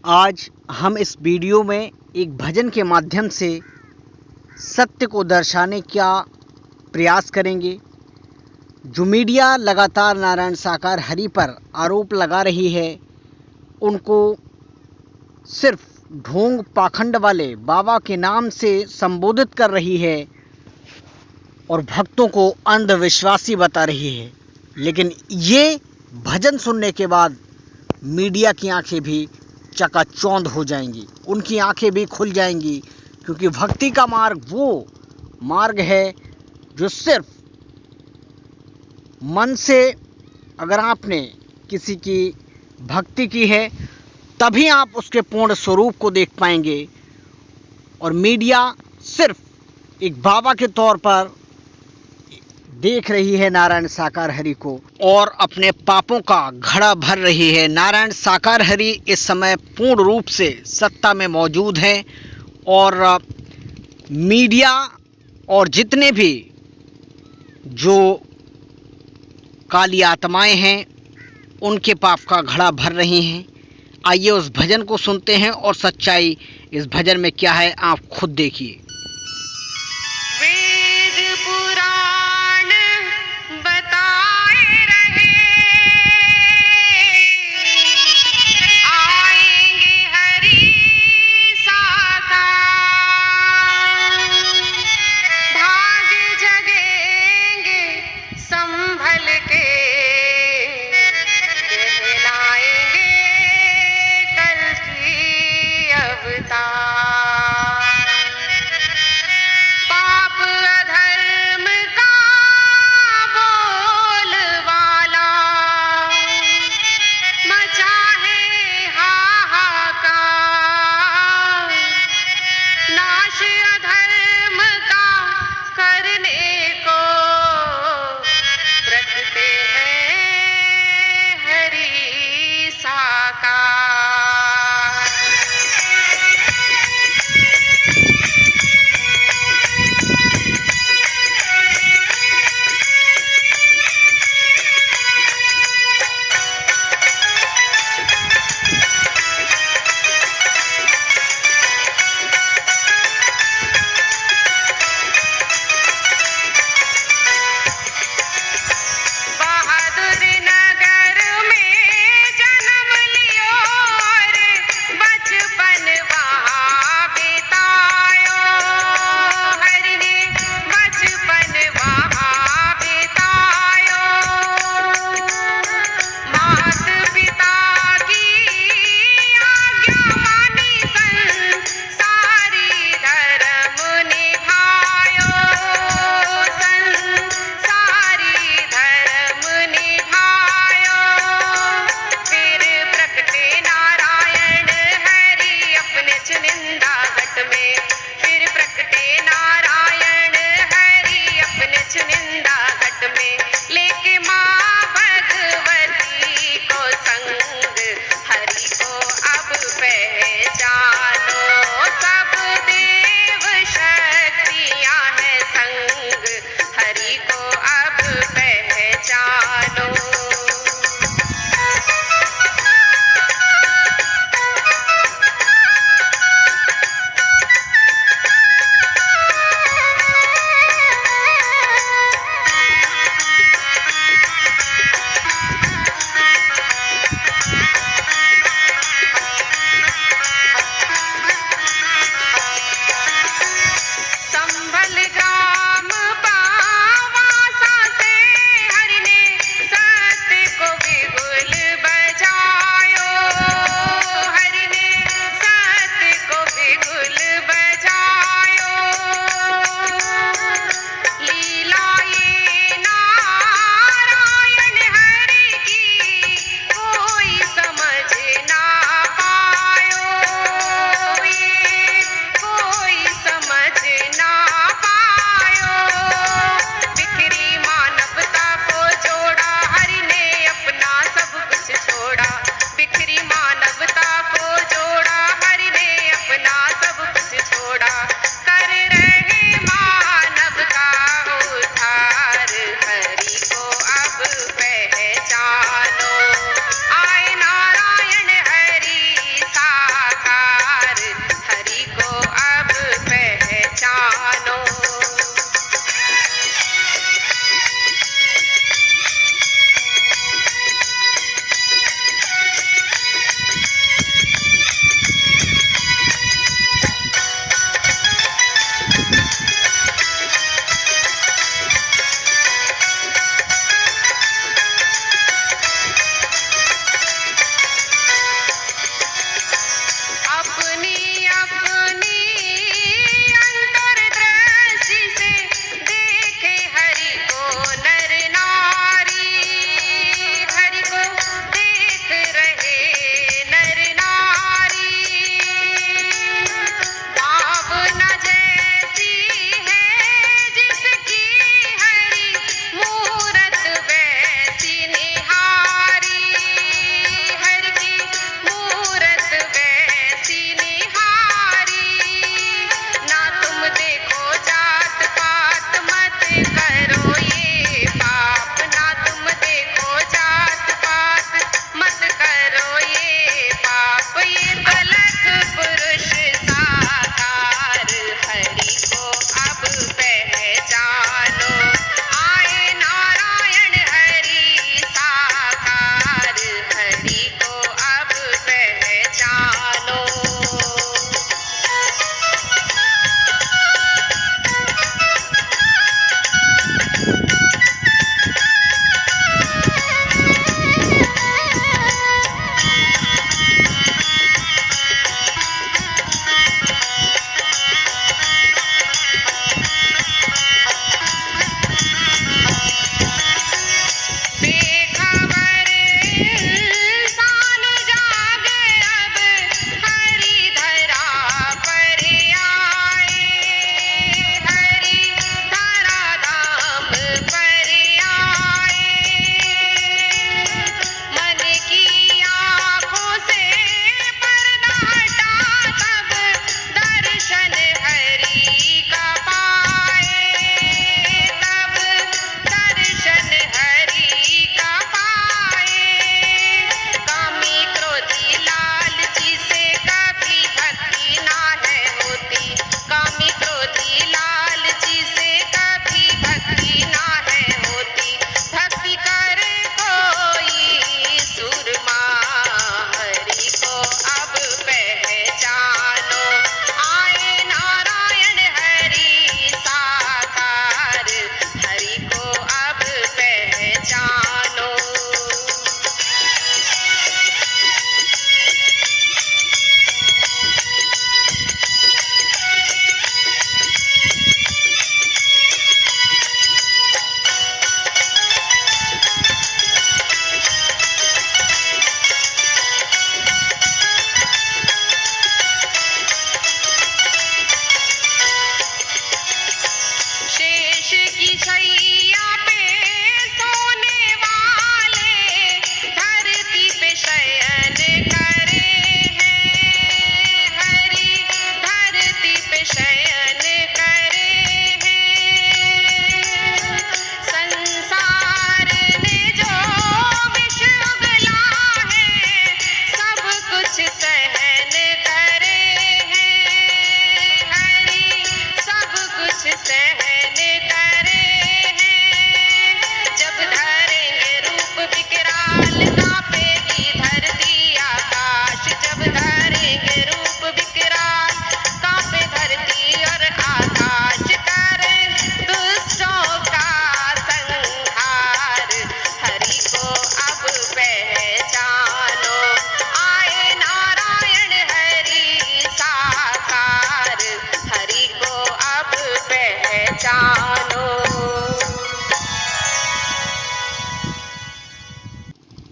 आज हम इस वीडियो में एक भजन के माध्यम से सत्य को दर्शाने का प्रयास करेंगे। जो मीडिया लगातार नारायण साकार हरि पर आरोप लगा रही है, उनको सिर्फ ढोंग पाखंड वाले बाबा के नाम से संबोधित कर रही है और भक्तों को अंधविश्वासी बता रही है। लेकिन ये भजन सुनने के बाद मीडिया की आंखें भी चकाचौंध हो जाएंगी, उनकी आंखें भी खुल जाएंगी, क्योंकि भक्ति का मार्ग वो मार्ग है जो सिर्फ मन से अगर आपने किसी की भक्ति की है तभी आप उसके पूर्ण स्वरूप को देख पाएंगे। और मीडिया सिर्फ एक बाबा के तौर पर देख रही है नारायण साकार हरि को और अपने पापों का घड़ा भर रही है। नारायण साकार हरि इस समय पूर्ण रूप से सत्ता में मौजूद है और मीडिया और जितने भी जो काली आत्माएं हैं उनके पाप का घड़ा भर रही हैं। आइए उस भजन को सुनते हैं और सच्चाई इस भजन में क्या है आप खुद देखिए। वेद पुराण बताए रहे, आएंगे हरि साकार, भाग जगेंगे संभल के, कहलाएंगे कल की अवतार।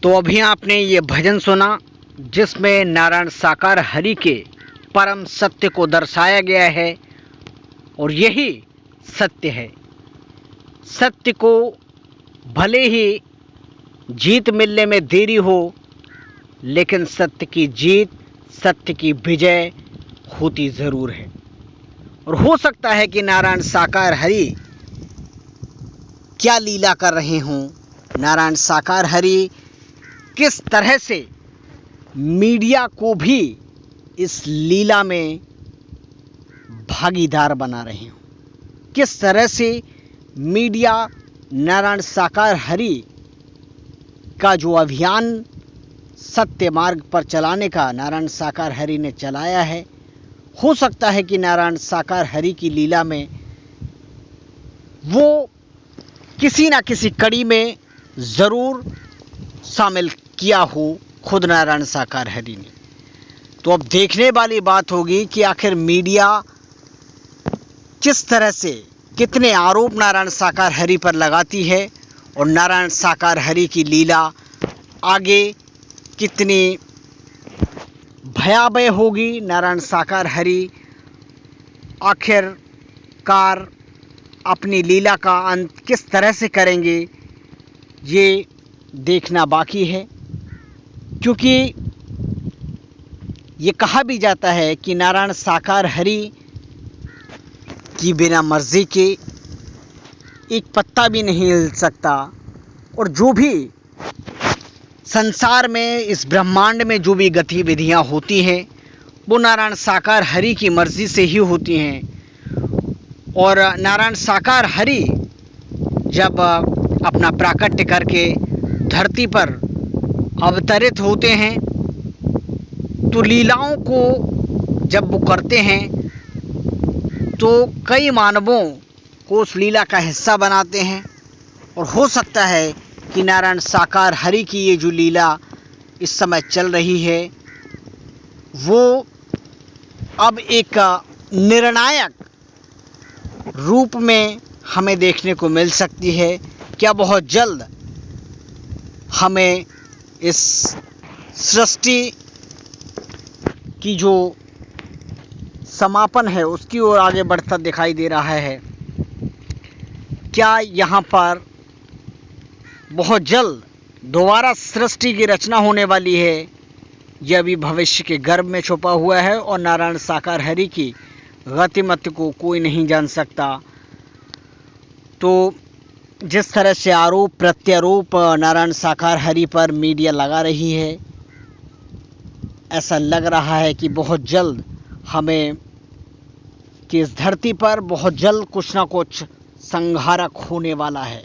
तो अभी आपने ये भजन सुना जिसमें नारायण साकार हरि के परम सत्य को दर्शाया गया है और यही सत्य है। सत्य को भले ही जीत मिलने में देरी हो, लेकिन सत्य की जीत, सत्य की विजय होती ज़रूर है। और हो सकता है कि नारायण साकार हरि क्या लीला कर रहे हों, नारायण साकार हरि किस तरह से मीडिया को भी इस लीला में भागीदार बना रहे हों, किस तरह से मीडिया नारायण साकार हरि का जो अभियान सत्य मार्ग पर चलाने का नारायण साकार हरि ने चलाया है, हो सकता है कि नारायण साकार हरि की लीला में वो किसी न किसी कड़ी में ज़रूर शामिल किया हो खुद नारायण साकार हरि ने। तो अब देखने वाली बात होगी कि आखिर मीडिया किस तरह से कितने आरोप नारायण साकार हरि पर लगाती है और नारायण साकार हरि की लीला आगे कितनी भयावह होगी। नारायण साकार हरि आखिरकार अपनी लीला का अंत किस तरह से करेंगे, ये देखना बाकी है। क्योंकि ये कहा भी जाता है कि नारायण साकार हरि की बिना मर्जी के एक पत्ता भी नहीं हिल सकता, और जो भी संसार में, इस ब्रह्मांड में जो भी गतिविधियां होती हैं वो नारायण साकार हरि की मर्जी से ही होती हैं। और नारायण साकार हरि जब अपना प्राकट्य करके धरती पर अवतरित होते हैं तो लीलाओं को जब वो करते हैं तो कई मानवों को उस लीला का हिस्सा बनाते हैं। और हो सकता है कि नारायण साकार हरि की ये जो लीला इस समय चल रही है वो अब एक निर्णायक रूप में हमें देखने को मिल सकती है। क्या बहुत जल्द हमें इस सृष्टि की जो समापन है उसकी ओर आगे बढ़ता दिखाई दे रहा है? क्या यहाँ पर बहुत जल्द दोबारा सृष्टि की रचना होने वाली है? यह अभी भविष्य के गर्भ में छुपा हुआ है और नारायण साकार हरि की गतिमति को कोई नहीं जान सकता। तो जिस तरह से आरोप प्रत्यारोप नारायण साकार हरि पर मीडिया लगा रही है, ऐसा लग रहा है कि बहुत जल्द हमें कि इस धरती पर बहुत जल्द कुछ ना कुछ संहारक होने वाला है।